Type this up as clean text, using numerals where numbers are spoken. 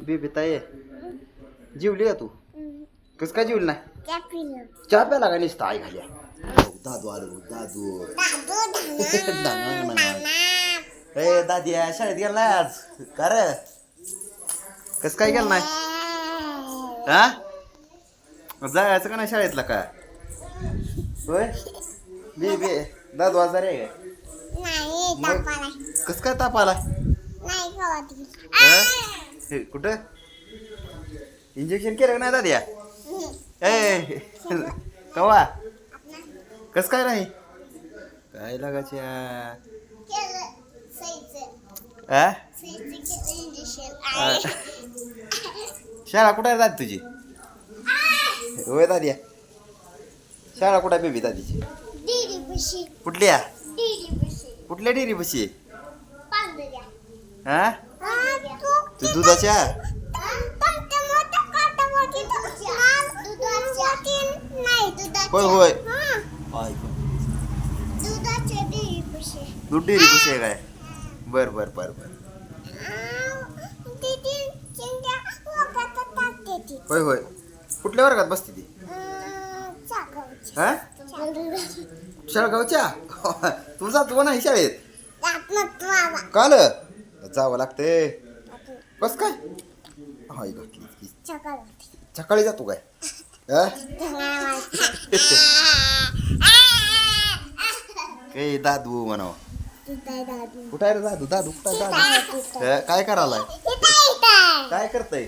Baby ताई जेवली का तू? कस काय जेवली नाही? चहा प्याला का नुसता आई घाल्या? दादू आलो दादू. ए दादिया शाळेत गेला नाही आज का रे? कस काय गेला नाही? हा जायचं का नाही शाळेतला का? होय बेबी दादू आजारी आहे का? कस काय ताप आला? कुठं इंजेक्शन केलं का नाही दादिया? ए कवा कस काय नाही काय लागायच्या शाळा कुठे आहे दादी तुझी? होय दादिया शाळा कुठे बेबी दादीची? कुठल्या कुठल्या डेअरी बशी? हा तू दुधाच्या? होय होय दूध डेअरी बशी आहे काय? बर बर बर बर होय होय कुठल्या वर्गात बसते ती? हा शाळगावच्या? तू जातो नाही शाळेत? काल जावं लागते कस काय? हाय घातली सकाळी जातो काय? काही दादू म्हणाव. कुठं आहे रे दादू? दादू कुठं? दादू काय करायलाय? काय करतय?